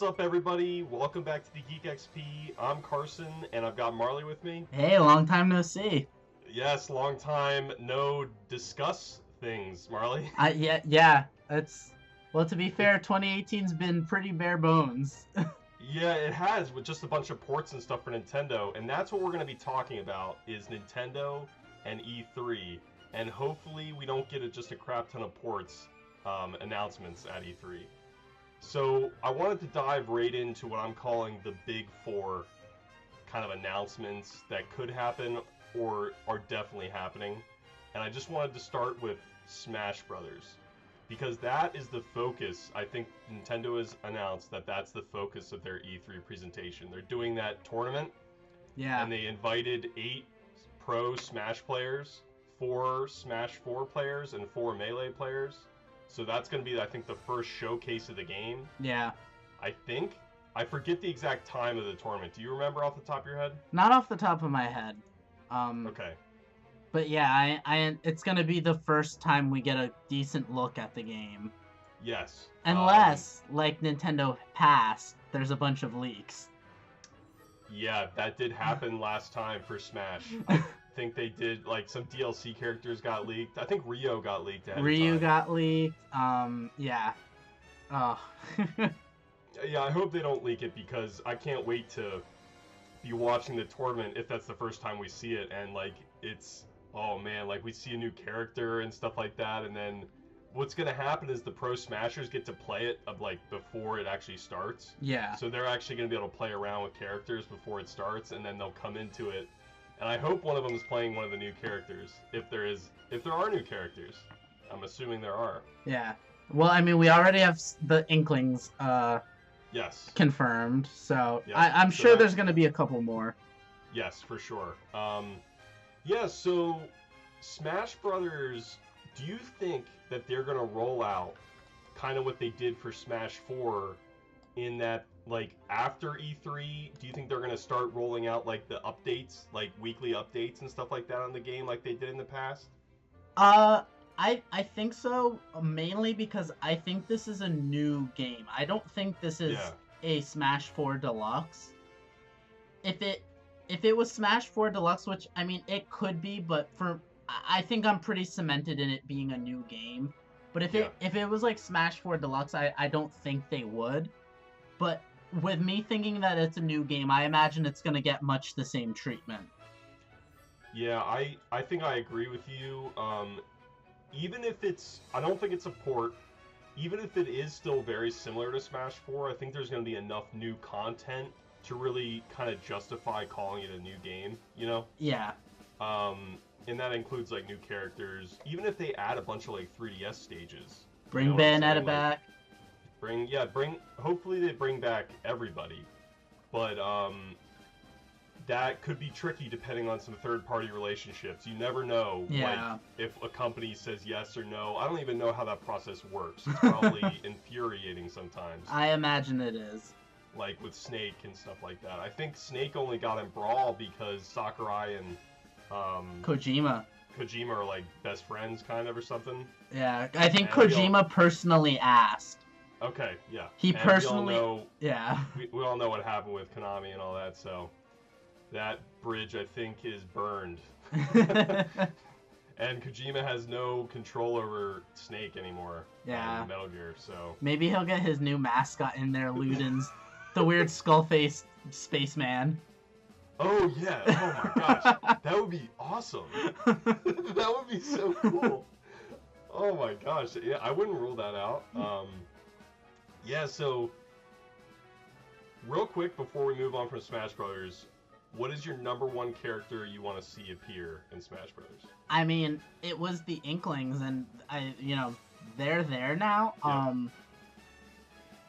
up, everybody? Welcome back to the Geek XP. I'm Carson, and I've got Marley with me. Hey, long time no see. Yes, long time no discuss things, Marley. Yeah. It's well, to be fair, 2018's been pretty bare bones. Yeah, it has, with just a bunch of ports and stuff for Nintendo, and that's what we're going to be talking about, is Nintendo and E3, and hopefully we don't get just a crap ton of ports announcements at E3. So I wanted to dive right into what I'm calling the big four kind of announcements that could happen or are definitely happening. And I just wanted to start with Smash Brothers, because that is the focus. I think Nintendo has announced that that's the focus of their E3 presentation. They're doing that tournament, Yeah. and they invited 8 pro Smash players, 4 Smash 4 players, and 4 Melee players. So that's going to be, I think, the first showcase of the game. Yeah. I think. I forget the exact time of the tournament. Do you remember off the top of your head? Not off the top of my head. Okay. But yeah, it's gonna be the first time we get a decent look at the game. Yes. Unless, like Nintendo Pass, there's a bunch of leaks. Yeah, that did happen last time for Smash. I think they did, like, some DLC characters got leaked. I think Ryo got leaked ahead of Ryu time. got leaked. Yeah. Oh. Yeah, I hope they don't leak it, because I can't wait to be watching the tournament if that's the first time we see it, and, like, it's, oh man, like, we see a new character and stuff like that, and then what's gonna happen is the pro smashers get to play it, like, before it actually starts. Yeah. So they're actually gonna be able to play around with characters before it starts, and then they'll come into it. And I hope one of them is playing one of the new characters, if there are new characters. I'm assuming there are. Yeah. Well, I mean, we already have the Inklings Yes. confirmed, so Yes, I'm so sure that- there's gonna be a couple more. Yes, for sure. Yeah, so Smash Brothers, do you think that they're going to roll out kind of what they did for Smash 4 in that, like, after E3, do you think they're going to start rolling out, like, the updates, like, weekly updates and stuff like that on the game like they did in the past? I think so, mainly because I think this is a new game. I don't think this is a Smash 4 Deluxe. If it was Smash 4 Deluxe, which, I mean, it could be, but I think I'm pretty cemented in it being a new game. But if it was like Smash 4 Deluxe, I don't think they would. But with me thinking that it's a new game, I imagine it's going to get much the same treatment. Yeah, I think I agree with you. Even if I don't think it's a port, even if it is still very similar to Smash 4, I think there's going to be enough new content to really kind of justify calling it a new game, you know? Yeah. And that includes, like, new characters. Even if they add a bunch of, like, 3DS stages. Bring Bayonetta back. Hopefully they bring back everybody. But, that could be tricky depending on some third-party relationships. You never know, like, if a company says yes or no. I don't even know how that process works. It's probably infuriating sometimes. I imagine it is. Like with Snake and stuff like that. I think Snake only got in Brawl because Sakurai and Kojima are like best friends, kind of, or something. Yeah, I think Kojima personally asked. Okay, yeah. He personally. We all know what happened with Konami and all that, so that bridge, I think, is burned. And Kojima has no control over Snake anymore. Yeah. In Metal Gear, so maybe he'll get his new mascot in there, Ludens, the weird skull-faced spaceman. Oh yeah! Oh my gosh, that would be awesome. That would be so cool. Oh my gosh, yeah, I wouldn't rule that out. Yeah, so real quick before we move on from Smash Brothers, what is your number one character you want to see appear in Smash Brothers? I mean, it was the Inklings, and they're there now. Yeah.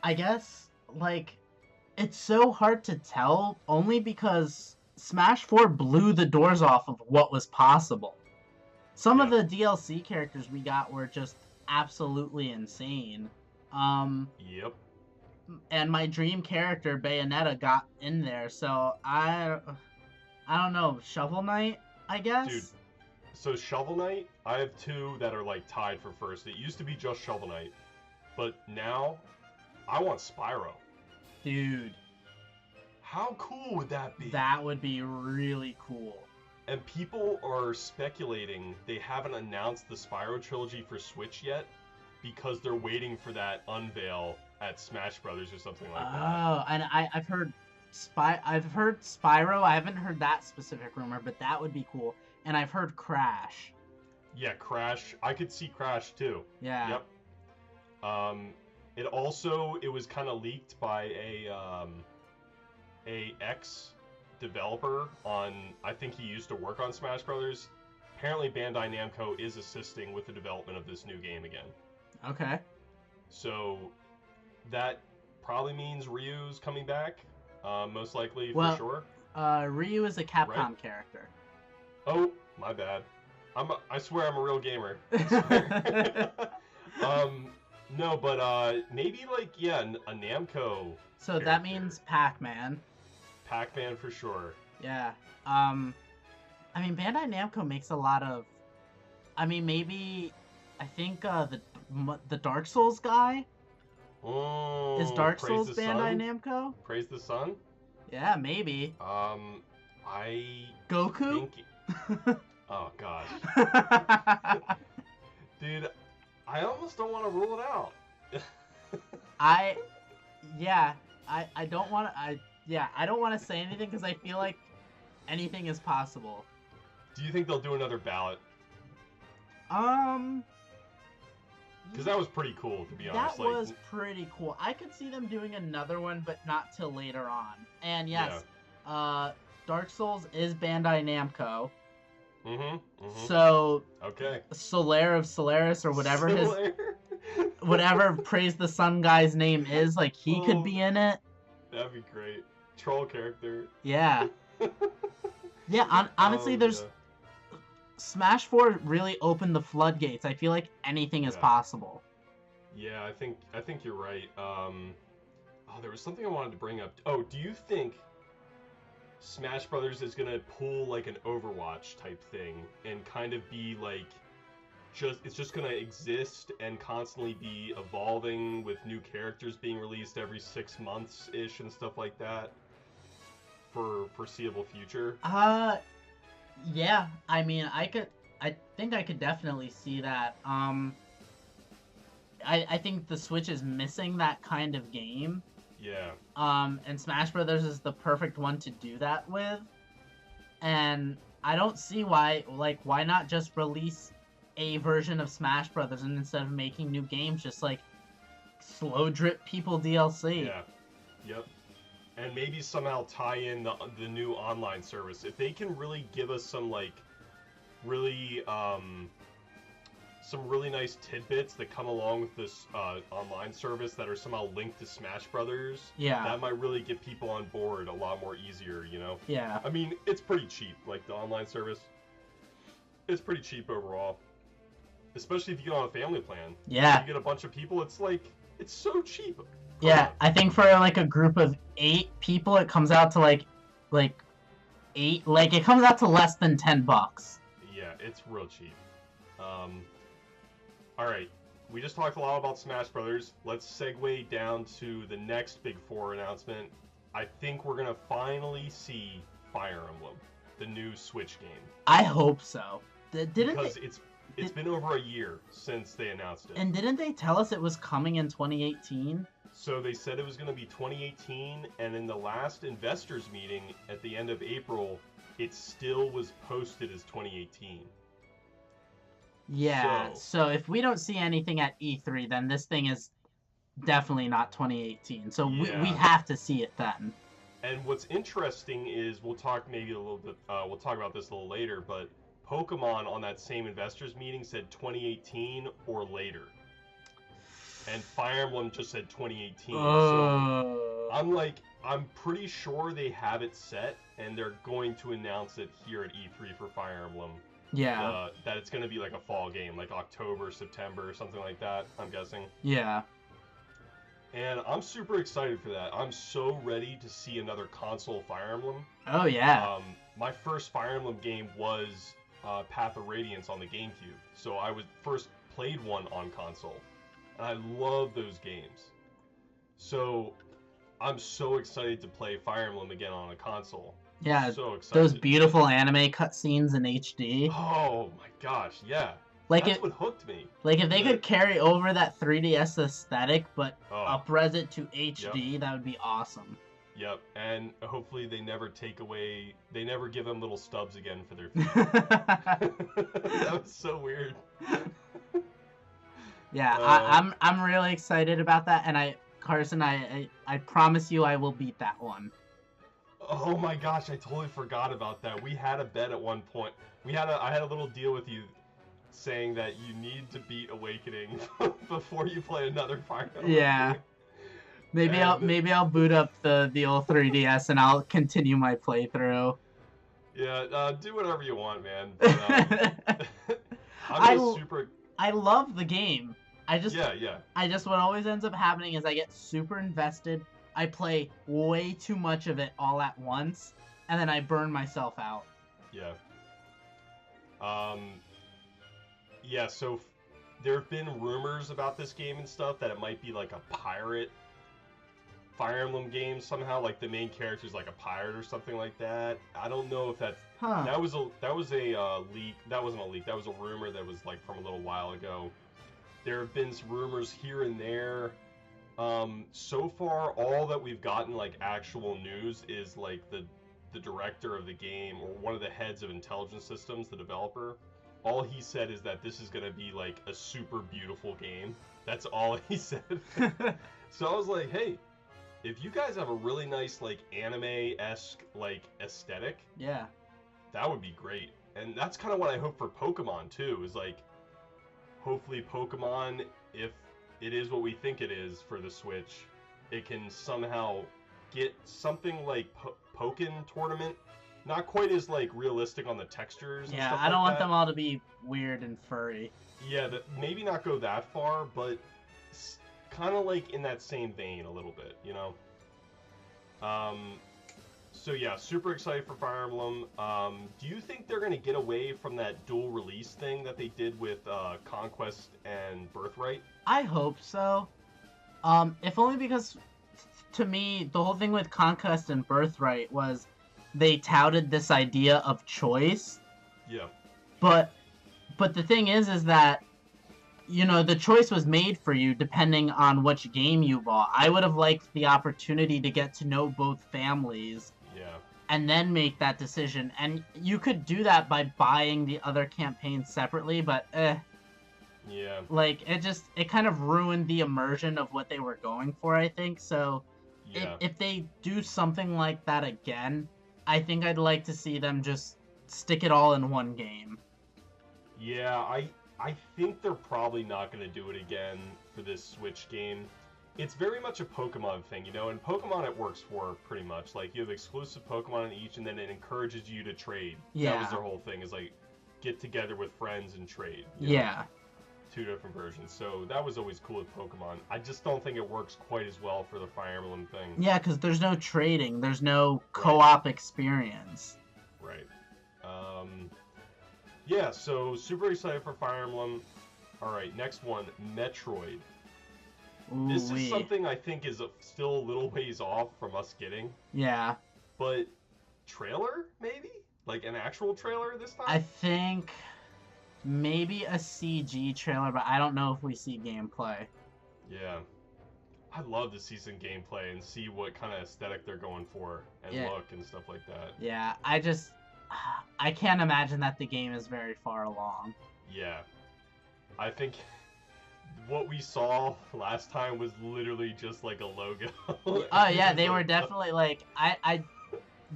I guess, like, it's so hard to tell, only because Smash 4 blew the doors off of what was possible. Some of the DLC characters we got were just absolutely insane. Yep. And my dream character, Bayonetta, got in there, so I don't know, Shovel Knight, I guess? Dude, so Shovel Knight, I have 2 that are, like, tied for first. It used to be just Shovel Knight, but now I want Spyro. Dude. How cool would that be? That would be really cool. And people are speculating they haven't announced the Spyro trilogy for Switch yet because they're waiting for that unveil at Smash Brothers or something like that. Oh, and I've heard Spyro. I haven't heard that specific rumor, but that would be cool. And I've heard Crash. Yeah, Crash. I could see Crash too. Yeah. Yep. It was kind of leaked by a ex developer on. I think he used to work on Smash Brothers. Apparently, Bandai Namco is assisting with the development of this new game again. Okay. So that probably means Ryu's coming back. Most likely, well, for sure. Ryu is a Capcom right? character. Oh, my bad. I swear I'm a real gamer. No, but maybe like a Namco. So character. That means Pac-Man. Pac-Man for sure. Yeah. I mean, Bandai Namco makes a lot of. I mean, maybe I think the Dark Souls guy. Oh, is Dark Souls Bandai Namco? Praise the Sun? Yeah, maybe. I Goku? Think... Oh gosh. Dude, I almost don't want to rule it out. I don't want to I don't want to say anything because I feel like anything is possible. Do you think they'll do another ballot? Because that was pretty cool, to be honest. That was pretty cool. I could see them doing another one, but not till later on. And yes, Dark Souls is Bandai Namco. So okay, Solaire of Solaris or whatever whatever Praise the Sun guy's name is, like he could be in it. That'd be great. Troll character. Yeah. Yeah. Honestly, Smash 4 really opened the floodgates. I feel like anything is possible. Yeah, I think you're right. There was something I wanted to bring up. Oh, do you think Smash Brothers is gonna pull like an Overwatch type thing and kind of be like it's just gonna exist and constantly be evolving with new characters being released every 6 months ish and stuff like that for foreseeable future? Yeah. I mean, I think I could definitely see that. I think the Switch is missing that kind of game. Yeah. And Smash Brothers is the perfect one to do that with. And I don't see why not just release a version of Smash Brothers and instead of making new games, just like slow drip people DLC. Yeah. Yep. And maybe somehow tie in the new online service. If they can really give us some really nice tidbits that come along with this online service that are somehow linked to Smash Brothers, that might really get people on board a lot more easier, you know? Yeah. I mean, it's pretty cheap, like the online service. It's pretty cheap overall. Especially if you get on a family plan. Yeah. If you get a bunch of people, it's so cheap. Yeah, I think for like a group of 8 people, it comes out to like 8. Like it comes out to less than $10. Yeah, it's real cheap. All right, we just talked a lot about Smash Brothers. Let's segue down to the next Big 4 announcement. I think we're gonna finally see Fire Emblem, the new Switch game. I hope so. Because it's been over a year since they announced it. And didn't they tell us it was coming in 2018? So they said it was going to be 2018, and in the last investors meeting at the end of April, it still was posted as 2018. Yeah, so if we don't see anything at E3, then this thing is definitely not 2018. So we have to see it then. And what's interesting is, we'll talk about this a little later, but Pokemon on that same investors meeting said 2018 or later. And Fire Emblem just said 2018. So I'm pretty sure they have it set, and they're going to announce it here at E3 for Fire Emblem. Yeah. That it's going to be like a fall game, like October, September, something like that, I'm guessing. Yeah. And I'm super excited for that. I'm so ready to see another console Fire Emblem. Oh, yeah. My first Fire Emblem game was Path of Radiance on the GameCube. So I first played one on console. And I love those games. So I'm so excited to play Fire Emblem again on a console. Yeah, So excited. those beautiful anime cutscenes in HD. Oh my gosh, yeah. Like That's what hooked me. Like if they could carry over that 3DS aesthetic, but up-res it to HD, that would be awesome. Yep, and hopefully they never give them little stubs again for their feet. That was so weird. Yeah, I'm really excited about that, and Carson, I promise you I will beat that one. Oh my gosh, I totally forgot about that. We had a bet at one point. I had a little deal with you saying that you need to beat Awakening before you play another Fire Emblem. Yeah. Maybe I'll boot up the old 3DS and I'll continue my playthrough. Yeah, do whatever you want, man. But, I love the game. Yeah. What always ends up happening is I get super invested. I play way too much of it all at once, and then I burn myself out. Yeah. Yeah, so there have been rumors about this game and stuff that it might be like a pirate Fire Emblem game somehow, like the main character's like a pirate or something like that. I don't know if that's... That was a leak. That wasn't a leak. That was a rumor that was like from a little while ago. There have been some rumors here and there. So far, all that we've gotten like actual news is like the director of the game or one of the heads of intelligence systems, the developer. All he said is that this is going to be like a super beautiful game. That's all he said. So I was like, hey, if you guys have a really nice like anime-esque like aesthetic, yeah, that would be great. And that's kind of what I hope for Pokemon too, is like hopefully Pokemon, if it is what we think it is for the Switch, it can somehow get something like Pokken Tournament. Not quite as like realistic on the textures. Yeah, I don't want them all to be weird and furry. Yeah, maybe not go that far, but kind of like in that same vein a little bit, you know. So yeah, super excited for Fire Emblem. Do you think they're gonna get away from that dual release thing that they did with Conquest and Birthright? I hope so. If only because, to me, the whole thing with Conquest and Birthright was they touted this idea of choice. Yeah. But the thing is that, you know, the choice was made for you depending on which game you bought. I would have liked the opportunity to get to know both families. Yeah. And then make that decision. And you could do that by buying the other campaigns separately, but yeah. Like, it kind of ruined the immersion of what they were going for, I think. So, yeah. if they do something like that again, I think I'd like to see them just stick it all in one game. Yeah, I think they're probably not going to do it again for this Switch game. It's very much a Pokemon thing, you know, and Pokemon it works for pretty much. Like, you have exclusive Pokemon in each, and then it encourages you to trade. Yeah. That was their whole thing, is like, get together with friends and trade. Yeah. Know? 2 different versions. So that was always cool with Pokemon. I just don't think it works quite as well for the Fire Emblem thing. Yeah, because there's no trading. There's no co-op experience. Right. Yeah, so super excited for Fire Emblem. Alright, next one, Metroid. Ooh-wee. This is something I think is still a little ways off from us getting. Yeah. But trailer, maybe? Like an actual trailer this time? I think maybe a CG trailer, but I don't know if we see gameplay. Yeah. I'd love to see some gameplay and see what kind of aesthetic they're going for and look and stuff like that. Yeah, I can't imagine that the game is very far along. Yeah. I think what we saw last time was literally just like a logo. Oh yeah, they were definitely like,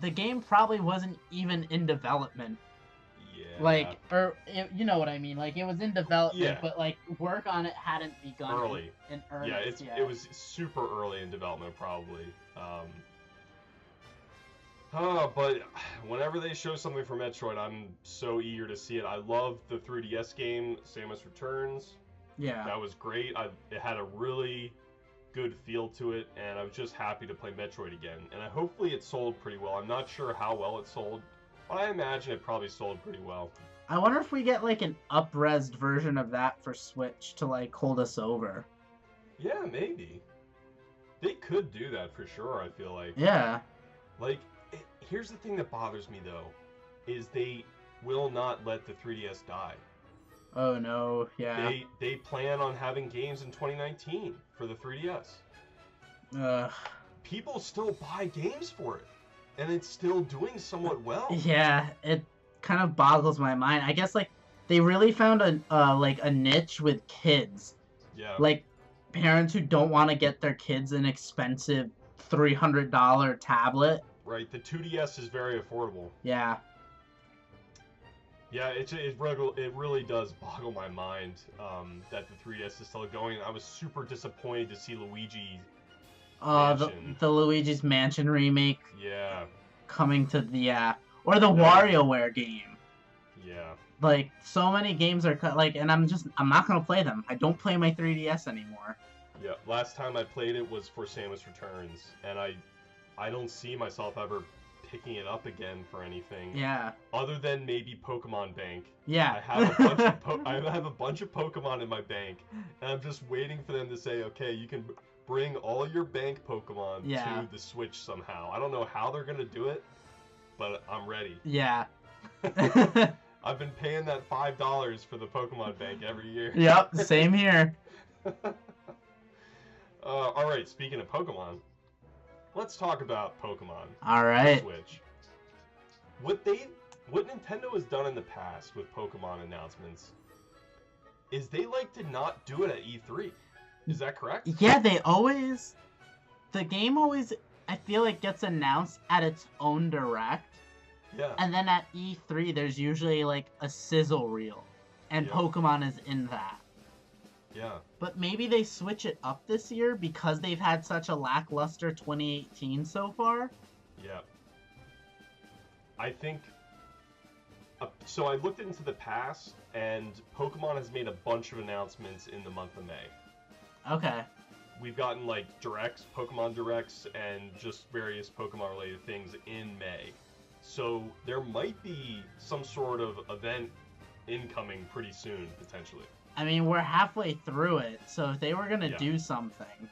the game probably wasn't even in development. Yeah. Like, you know what I mean? Like, it was in development, but like work on it hadn't begun in earnest. Yeah, it was super early in development, probably. But whenever they show something for Metroid, I'm so eager to see it. I love the 3DS game, Samus Returns. Yeah. That was great. It had a really good feel to it, and I was just happy to play Metroid again. And hopefully it sold pretty well. I'm not sure how well it sold, but I imagine it probably sold pretty well. I wonder if we get like an up-resed version of that for Switch to like hold us over. Yeah, maybe. They could do that for sure, I feel like. Yeah. Like, here's the thing that bothers me, though, is they will not let the 3DS die. Oh, no, yeah. They plan on having games in 2019 for the 3DS. People still buy games for it, and it's still doing somewhat well. Yeah, it kind of boggles my mind. I guess, like, they really found a niche with kids. Yeah. Like, parents who don't want to get their kids an expensive $300 tablet. Right, the 2DS is very affordable. Yeah. Yeah, it really does boggle my mind that the 3DS is still going. I was super disappointed to see Luigi Mansion. The Luigi's Mansion remake. Yeah. Coming to or the WarioWare game. Yeah. Like, so many games are like, and I'm not gonna play them. I don't play my 3DS anymore. Yeah, last time I played it was for Samus Returns, and I don't see myself ever picking it up again for anything. Yeah. Other than maybe Pokemon Bank. Yeah. I have a bunch of Pokemon in my bank, and I'm just waiting for them to say, okay, you can bring all your bank Pokemon to the Switch somehow. I don't know how they're gonna do it, but I'm ready. Yeah. I've been paying that $5 for the Pokemon Bank every year. Yep, same here. All right, speaking of Pokemon, let's talk about Pokemon. All right. Switch. What Nintendo has done in the past with Pokemon announcements is they like to not do it at E3. Is that correct? Yeah, the game always, I feel like, gets announced at its own direct. Yeah. And then at E3, there's usually like a sizzle reel, and Pokemon is in that. Yeah. But maybe they switch it up this year because they've had such a lackluster 2018 so far. Yeah. I think... so I looked into the past, and Pokemon has made a bunch of announcements in the month of May. Okay. We've gotten, like, directs, Pokemon directs, and just various Pokemon-related things in May. So there might be some sort of event incoming pretty soon, potentially. I mean, we're halfway through it, so if they were going to do something...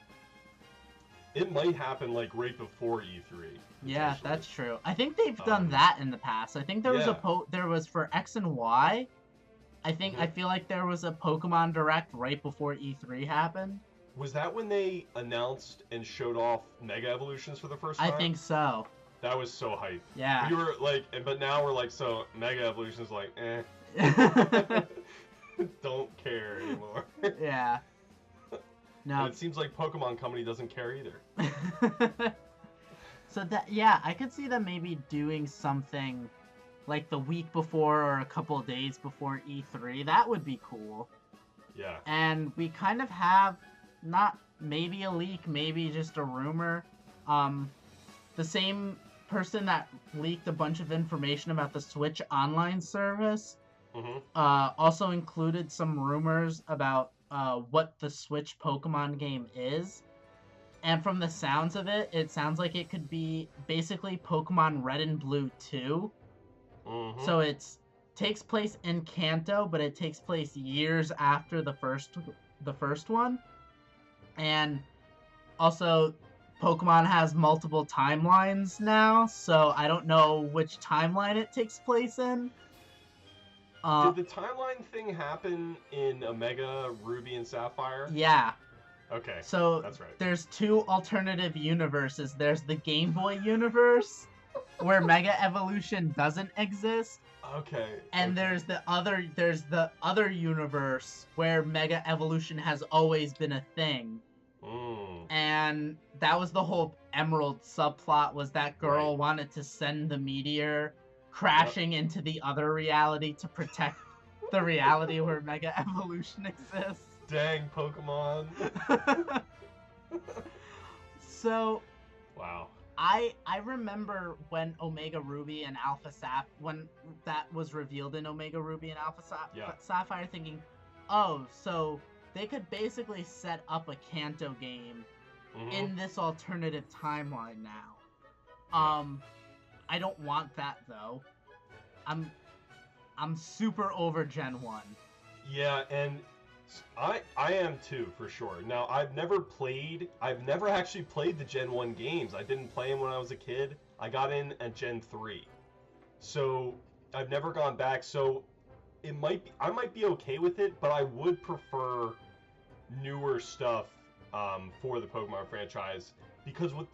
It might happen, like, right before E3. Yeah, that's true. I think they've done that in the past. I think there was there was for X and Y. I feel like there was a Pokemon Direct right before E3 happened. Was that when they announced and showed off Mega Evolutions for the first time? I think so. That was so hype. Yeah. We were like, but now we're like, so Mega Evolution's like, don't care anymore. Yeah. No. And it seems like Pokemon Company doesn't care either. So I could see them maybe doing something like the week before or a couple of days before E3. That would be cool. Yeah. And we kind of have, not maybe a leak, maybe just a rumor. The same person that leaked a bunch of information about the Switch Online service also included some rumors about what the Switch Pokemon game is. And from the sounds of it, it sounds like it could be basically Pokemon Red and Blue 2. So it takes place in Kanto, but it takes place years after the first one. And also, Pokemon has multiple timelines now, so I don't know which timeline it takes place in. Did the timeline thing happen in Omega Ruby and Sapphire? Yeah. Okay, so that's right. There's two alternative universes. There's the Game Boy universe, where Mega Evolution doesn't exist. Okay. And there's the other universe where Mega Evolution has always been a thing. And that was the whole Emerald subplot, was that girl wanted to send the meteor crashing into the other reality to protect the reality where Mega Evolution exists. Dang, Pokemon. So, wow. I remember when Omega Ruby and Alpha Sapphire, when that was revealed in Omega Ruby and Alpha Sapphire, thinking, oh, so they could basically set up a Kanto game in this alternative timeline now. I don't want that though. I'm super over Gen 1. Yeah, and I am too, for sure. Now, I've never actually played the Gen 1 games. I didn't play them when I was a kid. I got in at Gen 3. So, I've never gone back. So, I might be okay with it, but I would prefer newer stuff for the Pokemon franchise, because what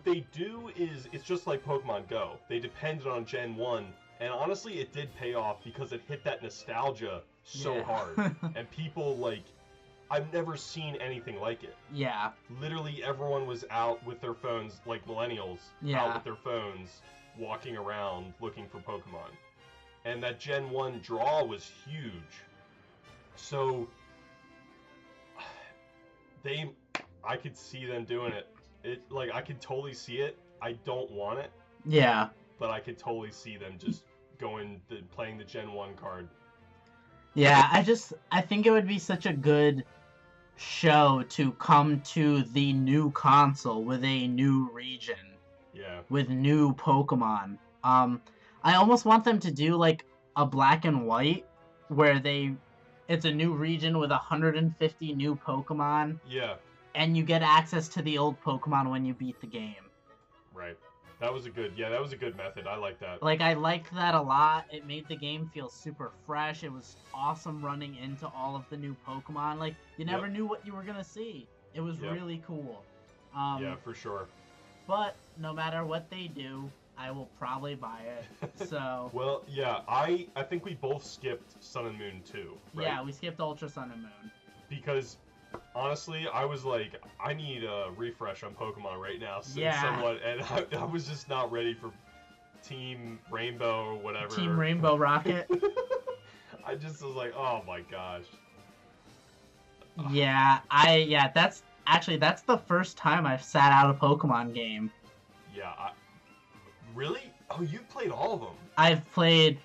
they do is, it's just like Pokemon Go. They depended on Gen 1, and honestly, it did pay off because it hit that nostalgia so hard. And people, like, I've never seen anything like it. Yeah. Literally everyone was out with their phones, like millennials, out with their phones, walking around looking for Pokemon. And that Gen 1 draw was huge. So, I could see them doing it. Like, I could totally see it. I don't want it. Yeah. But I could totally see them just playing the Gen 1 card. Yeah, I think it would be such a good show to come to the new console with a new region. Yeah. With new Pokemon. I almost want them to do like a black and white where it's a new region with 150 new Pokemon. Yeah. And you get access to the old Pokemon when you beat the game. Right. That was a good method. I like that. Like, I liked that a lot. It made the game feel super fresh. It was awesome running into all of the new Pokemon. Like, you never knew what you were gonna see. It was really cool. Yeah, for sure. But no matter what they do, I will probably buy it. So. Well, yeah, I think we both skipped Sun and Moon too, right? Yeah, we skipped Ultra Sun and Moon. Because honestly, I was like, I need a refresh on Pokemon right now. And I was just not ready for Team Rainbow or whatever. Team Rainbow Rocket. I just was like, oh my gosh. Yeah, that's the first time I've sat out a Pokemon game. Yeah, really? Oh, you've played all of them. I've played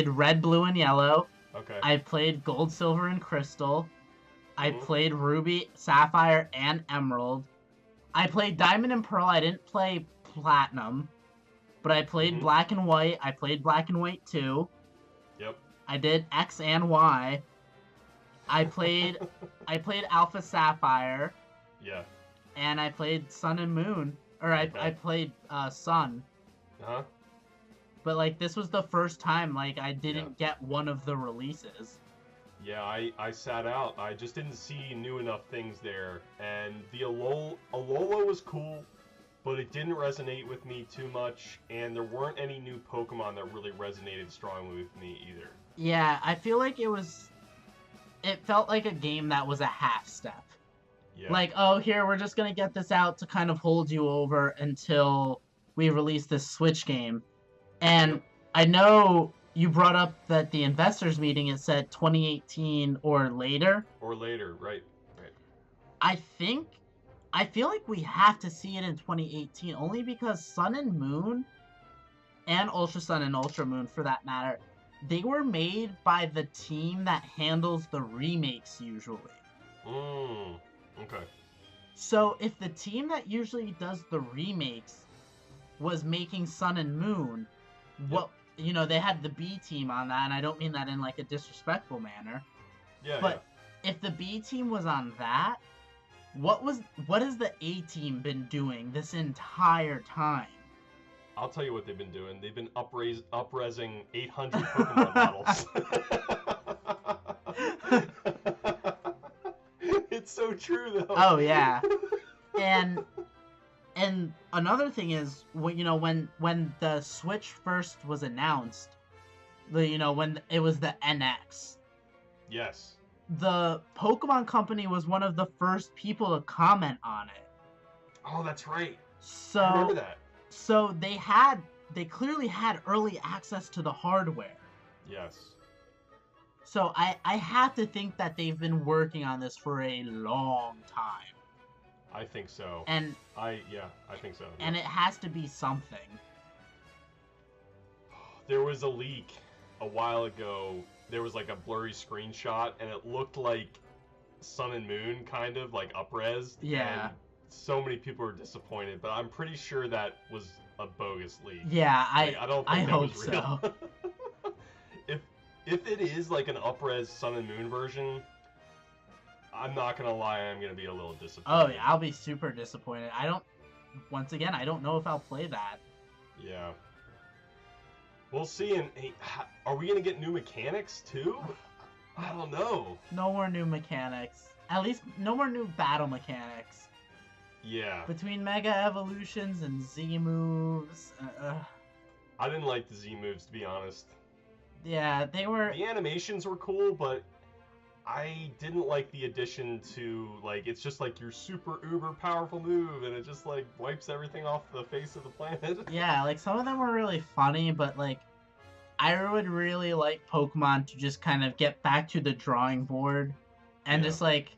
Red, Blue, and Yellow. Okay. I've played Gold, Silver, and Crystal. I played Ruby, Sapphire, and Emerald. I played Diamond and Pearl. I didn't play Platinum. But I played Black and White. I played Black and White 2. Yep. I did X and Y. I played Alpha Sapphire. Yeah. And I played Sun and Moon. Or I played Sun. Uh-huh. But, like, this was the first time, like, I didn't get one of the releases. Yeah, I sat out. I just didn't see new enough things there. And the Alola was cool, but it didn't resonate with me too much. And there weren't any new Pokemon that really resonated strongly with me either. Yeah, I feel like it felt like a game that was a half step. Yeah. Like, oh, here, we're just going to get this out to kind of hold you over until we release this Switch game. And I know you brought up that the investors meeting, it said 2018 or later. Or later, right. I feel like we have to see it in 2018, only because Sun and Moon, and Ultra Sun and Ultra Moon for that matter, they were made by the team that handles the remakes usually. Okay. So if the team that usually does the remakes was making Sun and Moon, they had the B team on that, and I don't mean that in like a disrespectful manner. Yeah. But if the B team was on that, what has the A team been doing this entire time? I'll tell you what they've been doing. They've been up-resing 800 Pokemon models. It's so true, though. Oh, yeah. And another thing is, when the Switch first was announced, when it was the NX. Yes. The Pokemon Company was one of the first people to comment on it. Oh, that's right. So I remember that. So they clearly had early access to the hardware. Yes. So I have to think that they've been working on this for a long time. I think so. And I think so. And it has to be something. There was a leak a while ago. There was like a blurry screenshot, and it looked like Sun and Moon, kind of like up-res. Yeah. And so many people were disappointed, but I'm pretty sure that was a bogus leak. Yeah, I don't think that hope was real. so. If it is like an up-res Sun and Moon version, I'm not gonna lie, I'm gonna be a little disappointed. Oh yeah, I'll be super disappointed. Once again, I don't know if I'll play that. Yeah. We'll see. And hey, are we gonna get new mechanics too? I don't know. No more new mechanics. At least no more new battle mechanics. Yeah. Between Mega Evolutions and Z moves. I didn't like the Z moves, to be honest. Yeah, they were. The animations were cool, but I didn't like the addition to, like, it's just like your super uber powerful move, and it just, like, wipes everything off the face of the planet. Yeah, like, some of them were really funny, but, like, I would really like Pokemon to just kind of get back to the drawing board and just, like,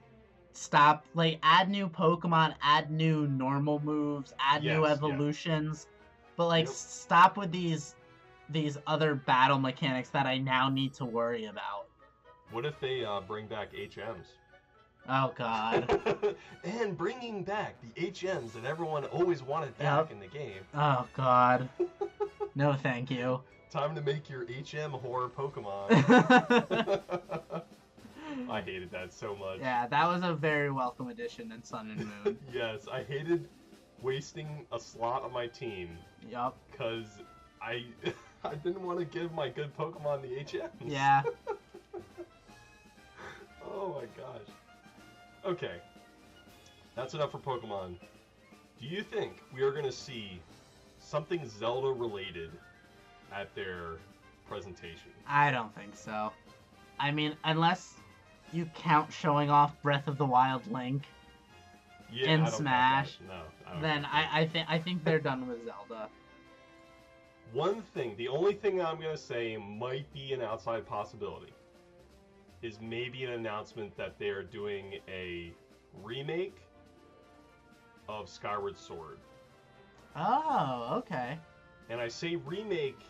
stop, like, add new Pokemon, add new normal moves, add new evolutions, but, like, stop with these other battle mechanics that I now need to worry about. What if they bring back HMs? Oh, God. And bringing back the HMs that everyone always wanted back in the game. Oh, God. No, thank you. Time to make your HM horror Pokemon. I hated that so much. Yeah, that was a very welcome addition in Sun and Moon. Yes, I hated wasting a slot on my team. Yup. Because I didn't want to give my good Pokemon the HMs. Yeah. Oh my gosh. Okay. That's enough for Pokemon. Do you think we are going to see something Zelda related at their presentation? I don't think so. I mean, unless you count showing off Breath of the Wild Link in Smash, then I think they're done with Zelda. One thing, the only thing I'm going to say might be an outside possibility, is maybe an announcement that they are doing a remake of Skyward Sword. Oh, okay. And I say remake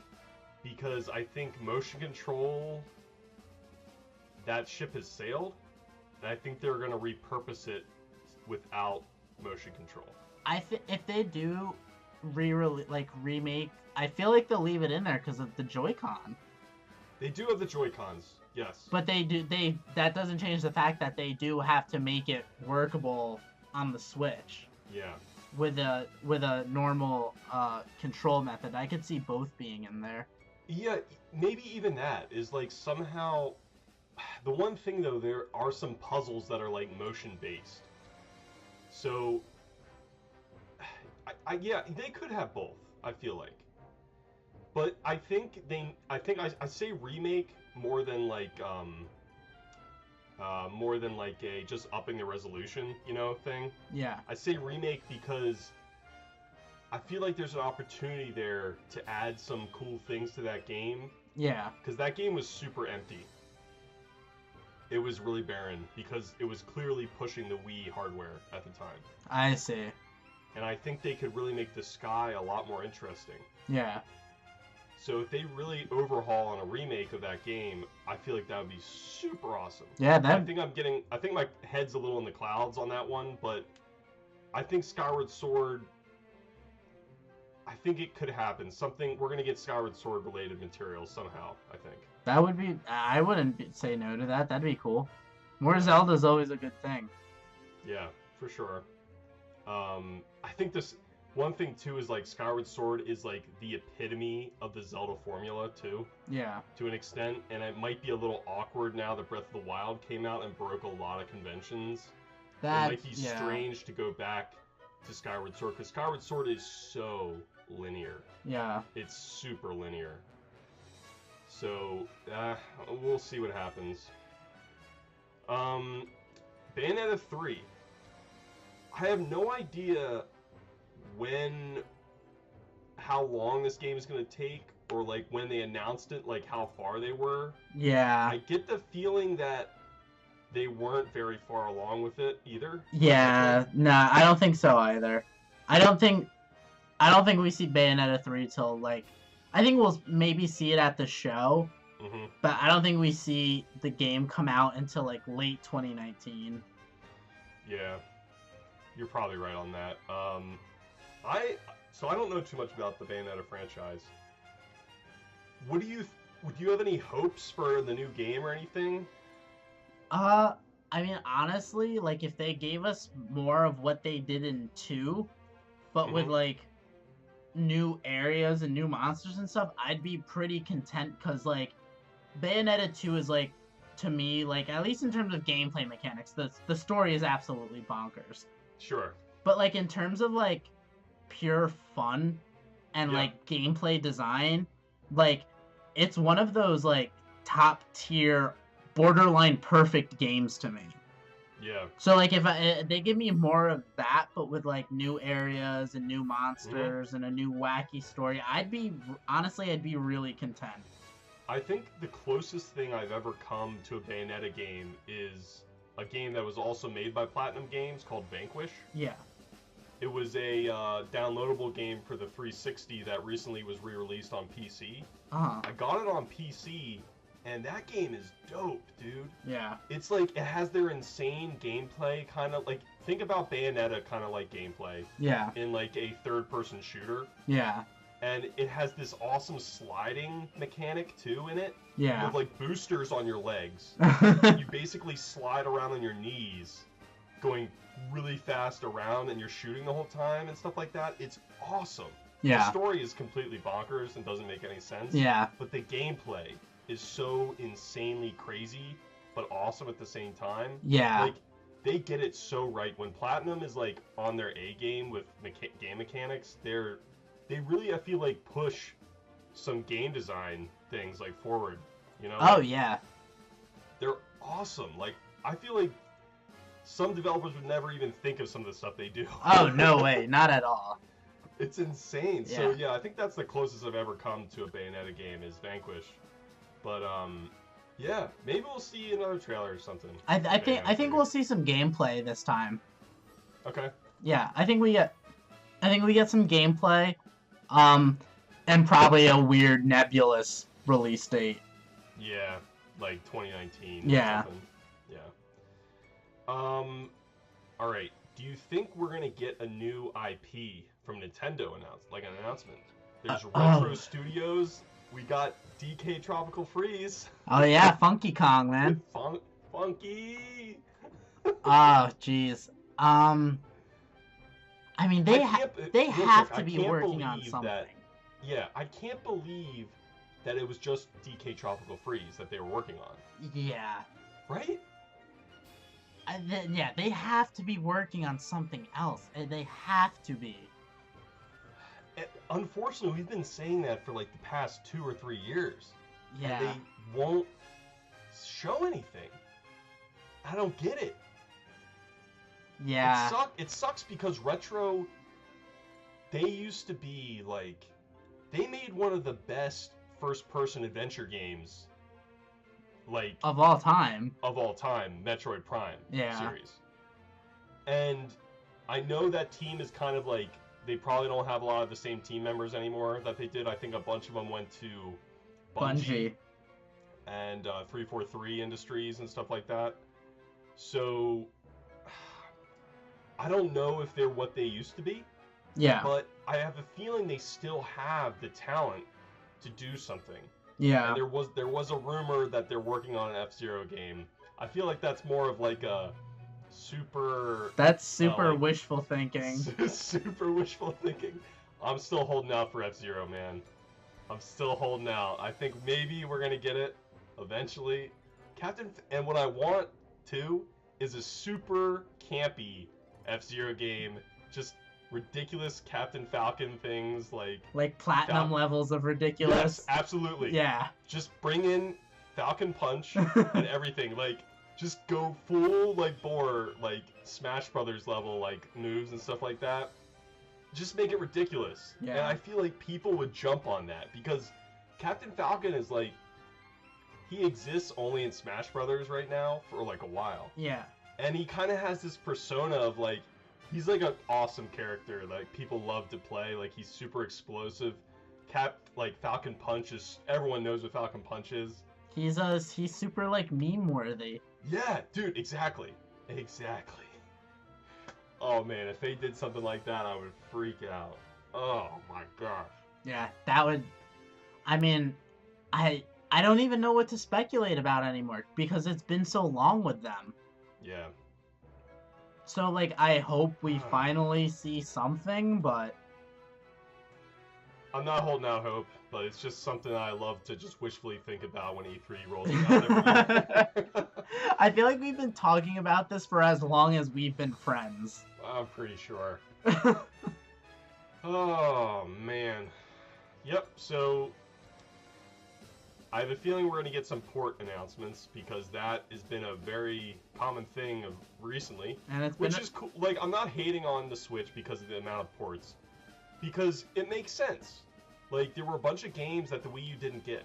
because I think motion control, that ship has sailed, and I think they're going to repurpose it without motion control. If they do remake, I feel like they'll leave it in there because of the Joy-Con. They do have the Joy-Cons, yes. But that doesn't change the fact that they do have to make it workable on the Switch. Yeah. With a normal control method. I could see both being in there. Yeah, maybe even that is like somehow. The one thing though, there are some puzzles that are like motion based. So, yeah, they could have both. I feel like, but I think I say remake more than like a just upping the resolution, thing. Yeah. I say remake because I feel like there's an opportunity there to add some cool things to that game. Yeah. Because that game was super empty. It was really barren because it was clearly pushing the Wii hardware at the time. I see. And I think they could really make the sky a lot more interesting. Yeah. So if they really overhaul on a remake of that game, I feel like that would be super awesome. Yeah, I think my head's a little in the clouds on that one, but I think Skyward Sword, I think it could happen. We're going to get Skyward Sword related material somehow, I think. That would be, I wouldn't say no to that. That'd be cool. More Zelda's always a good thing. Yeah, for sure. I think this one thing too is like Skyward Sword is like the epitome of the Zelda formula too. Yeah. To an extent, and it might be a little awkward now that Breath of the Wild came out and broke a lot of conventions. It might be strange to go back to Skyward Sword because Skyward Sword is so linear. Yeah. It's super linear. So we'll see what happens. Bayonetta 3. I have no idea how long this game is going to take, or like when they announced it, like how far they were. Yeah. I get the feeling that they weren't very far along with it either. Yeah, nah, I don't think so either. I don't think we see Bayonetta 3 till like, I think we'll maybe see it at the show, but I don't think we see the game come out until like late 2019. Yeah, you're probably right on that. I don't know too much about the Bayonetta franchise. Would you have any hopes for the new game or anything? I mean, honestly, like if they gave us more of what they did in 2, but with like new areas and new monsters and stuff, I'd be pretty content because like Bayonetta 2 is like, to me, like at least in terms of gameplay mechanics, the story is absolutely bonkers. Sure. But like in terms of like pure fun and like gameplay design, like it's one of those like top tier, borderline perfect games to me. Yeah. So like if they give me more of that, but with like new areas and new monsters and a new wacky story, I'd be really content. I think the closest thing I've ever come to a Bayonetta game is a game that was also made by Platinum Games called Vanquish. Yeah. It was a downloadable game for the 360 that recently was re-released on PC. I got it on PC, and that game is dope, dude. Yeah. It's like, it has their insane gameplay, kind of like, think about Bayonetta kind of like gameplay. Yeah. In like a third-person shooter. Yeah. And it has this awesome sliding mechanic, too, in it. Yeah. You have, like, boosters on your legs. You basically slide around on your knees, going really fast around, and you're shooting the whole time and stuff like that. It's awesome. Yeah. The story is completely bonkers and doesn't make any sense. Yeah. But the gameplay is so insanely crazy, but awesome at the same time. Yeah. Like, they get it so right. When Platinum is, like, on their A game with game mechanics, they really, I feel like, push some game design things, like, forward, you know? Oh, yeah. They're awesome. Like, I feel like some developers would never even think of some of the stuff they do. Oh, no way. Not at all. It's insane. Yeah. So, yeah, I think that's the closest I've ever come to a Bayonetta game is Vanquish. But, yeah, maybe we'll see another trailer or something. I think we'll see some gameplay this time. Okay. Yeah, I think we get some gameplay. And probably a weird nebulous release date. Yeah, like 2019. Yeah. Or something. Yeah. All right. Do you think we're gonna get a new IP from Nintendo an announcement? There's Retro Studios. We got DK Tropical Freeze. Oh yeah, Funky Kong, man. Funky. Oh jeez. I mean, they have to be working on something. Yeah, I can't believe that it was just DK Tropical Freeze that they were working on. Yeah. Right? Yeah, they have to be working on something else. They have to be. Unfortunately, we've been saying that for like the past 2 or 3 years. Yeah. And they won't show anything. I don't get it. Yeah. It sucks because Retro, they used to be like, they made one of the best first-person adventure games, like of all time, Metroid Prime series. And I know that team is kind of like, they probably don't have a lot of the same team members anymore that they did. I think a bunch of them went to Bungie. And 343 Industries and stuff like that. So I don't know if they're what they used to be. Yeah. But I have a feeling they still have the talent to do something. Yeah. And there was a rumor that they're working on an F-Zero game. I feel like that's more of like a super... That's super wishful thinking. Super wishful thinking. I'm still holding out for F-Zero, man. I'm still holding out. I think maybe we're going to get it eventually. And what I want, too, is a super campy F-Zero game. Just ridiculous Captain Falcon things, like platinum levels of ridiculous. Yes, absolutely. Yeah. Just bring in Falcon Punch and everything. Like, just go full, like, bore, like, Smash Brothers level, like, moves and stuff like that. Just make it ridiculous. Yeah. And I feel like people would jump on that because Captain Falcon is like, he exists only in Smash Brothers right now for like a while. Yeah. And he kind of has this persona of like, he's like an awesome character. Like, people love to play. Like, he's super explosive. Falcon Punch is, everyone knows what Falcon Punch is. He's super like meme worthy. Yeah, dude, exactly. Exactly. Oh man, if they did something like that, I would freak out. Oh my gosh. Yeah, that would... I mean, I don't even know what to speculate about anymore because it's been so long with them. Yeah. So, like, I hope we finally see something, but... I'm not holding out hope, but it's just something I love to just wishfully think about when E3 rolls around every year. I feel like we've been talking about this for as long as we've been friends. I'm pretty sure. Oh, man. Yep, so I have a feeling we're going to get some port announcements because that has been a very common thing of recently. And it's which is cool. Like, I'm not hating on the Switch because of the amount of ports. Because it makes sense. Like, there were a bunch of games that the Wii U didn't get.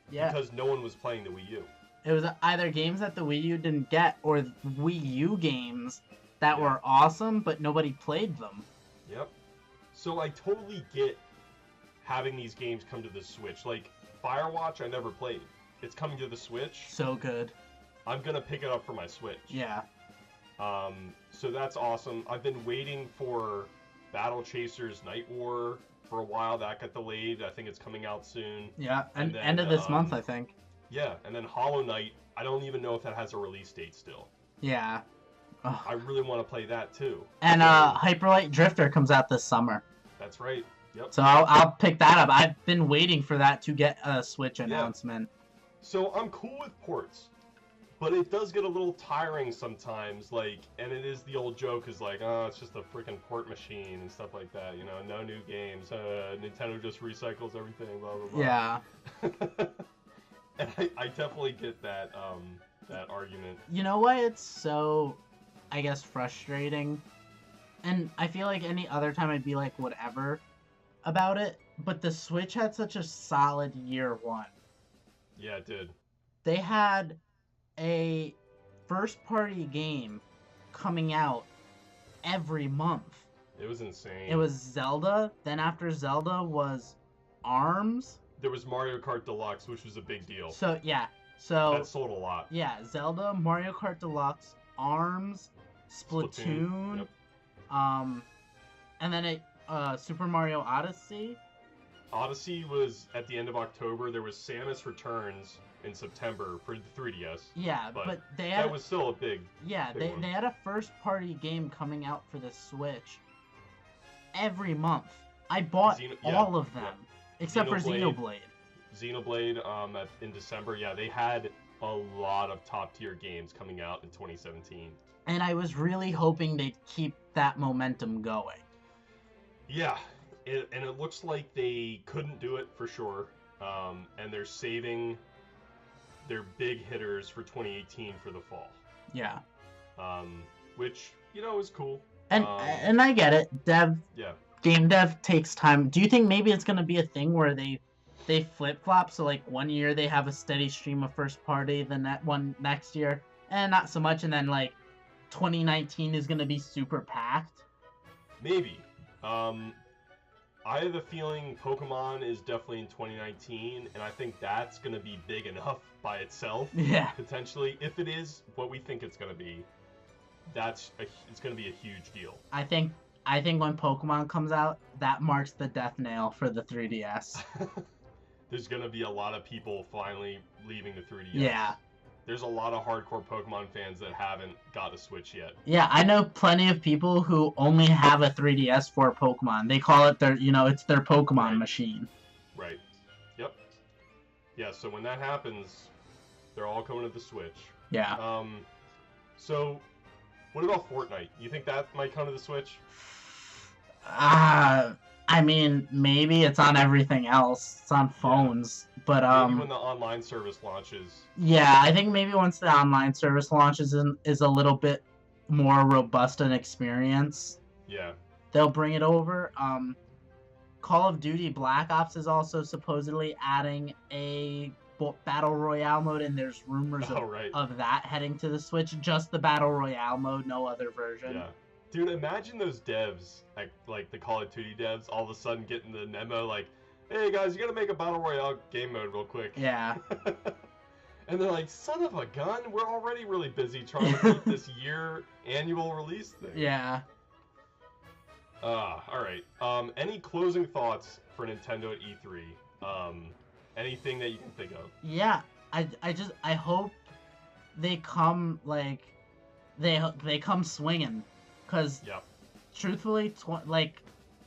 Yeah. Because no one was playing the Wii U. It was either games that the Wii U didn't get or Wii U games that were awesome, but nobody played them. Yep. So I totally get having these games come to the Switch. Like, Firewatch I never played. It's coming to the Switch. So good. I'm going to pick it up for my Switch. Yeah. So that's awesome. I've been waiting for Battle Chasers Night War for a while. That got delayed. I think it's coming out soon. Yeah, and then, end of this month, I think. Yeah, and then Hollow Knight, I don't even know if that has a release date still. Yeah. Ugh. I really want to play that too. And Hyper Light Drifter comes out this summer. That's right. Yep. So I'll pick that up. I've been waiting for that to get a Switch announcement. So I'm cool with ports, but it does get a little tiring sometimes. Like, and it is the old joke is like, oh, it's just a freaking port machine and stuff like that. You know, no new games. Nintendo just recycles everything. Blah blah blah. Yeah. And I definitely get that that argument. You know why it's so, I guess, frustrating? And I feel like any other time I'd be like, whatever about it. But the Switch had such a solid year one. Yeah, it did. They had a first-party game coming out every month. It was insane. It was Zelda. Then after Zelda was ARMS. There was Mario Kart Deluxe, which was a big deal. So, yeah. So that sold a lot. Yeah, Zelda, Mario Kart Deluxe, ARMS, Splatoon. Yep. And then Super Mario Odyssey. Odyssey was at the end of October. There was Samus Returns in September for the 3DS. Yeah, but they had... That was still a big... Yeah, big they had a first-party game coming out for the Switch every month. I bought all of them, except for Xenoblade. Xenoblade in December, yeah, they had a lot of top-tier games coming out in 2017. And I was really hoping they'd keep that momentum going. Yeah, and it looks like they couldn't do it for sure. And they're saving their big hitters for 2018 for the fall. Yeah. Which, you know, is cool. And I get it. Game dev takes time. Do you think maybe it's going to be a thing where they flip-flop? So, like, one year they have a steady stream of first party, then that one next year, and not so much, and then, like, 2019 is going to be super packed? Maybe. I have a feeling Pokemon is definitely in 2019, and I think that's going to be big enough by itself. Yeah. Potentially. If it is what we think it's going to be, it's going to be a huge deal. I think when Pokemon comes out, that marks the death nail for the 3DS. There's going to be a lot of people finally leaving the 3DS. Yeah. There's a lot of hardcore Pokemon fans that haven't got a Switch yet. Yeah, I know plenty of people who only have a 3DS for Pokemon. They call it it's their Pokemon machine. Right. Yep. Yeah, so when that happens, they're all coming to the Switch. Yeah. So, what about Fortnite? You think that might come to the Switch? I mean, maybe it's on everything else. It's on phones, but maybe when the online service launches. Yeah, I think maybe once the online service launches is a little bit more robust an experience. Yeah. They'll bring it over. Call of Duty Black Ops is also supposedly adding a battle royale mode, and there's rumors of that heading to the Switch. Just the battle royale mode, no other version. Yeah. Dude, imagine those devs, like the Call of Duty devs, all of a sudden getting the memo like, hey guys, you gotta make a Battle Royale game mode real quick. Yeah. And they're like, son of a gun, we're already really busy trying to beat this annual release thing. Yeah. Alright. Any closing thoughts for Nintendo at E3? Anything that you can think of? Yeah, I hope they come, like, they come swinging, because Yep. truthfully,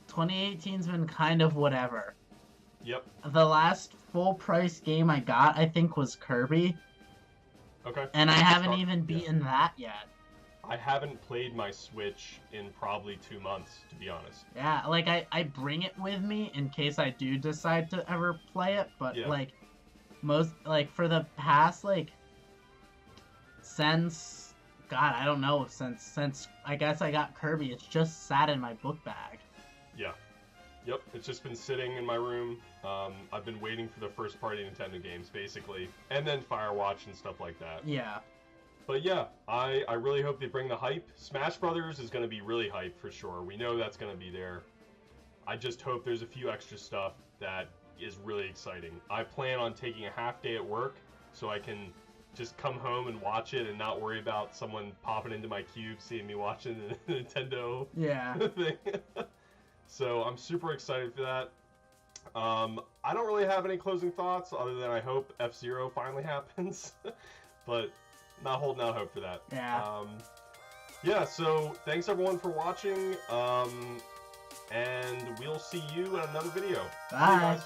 2018's been kind of whatever. Yep. The last full price game I got, I think, was Kirby. Okay. And I haven't even beaten that yet. I haven't played my Switch in probably 2 months, to be honest. Yeah, like, I bring it with me in case I do decide to ever play it, but, like, for the past, like, since, God, I don't know, since I guess I got Kirby, it's just sat in my book bag. Yeah. Yep, it's just been sitting in my room. I've been waiting for the first-party Nintendo games, basically, and then Firewatch and stuff like that. Yeah. But yeah, I really hope they bring the hype. Smash Brothers is going to be really hype for sure. We know that's going to be there. I just hope there's a few extra stuff that is really exciting. I plan on taking a half day at work so I can just come home and watch it and not worry about someone popping into my cube, seeing me watching the Nintendo thing. So I'm super excited for that. I don't really have any closing thoughts other than I hope F-Zero finally happens. But not holding out hope for that. Yeah. Yeah, so thanks everyone for watching. And we'll see you in another video. Bye. See you guys.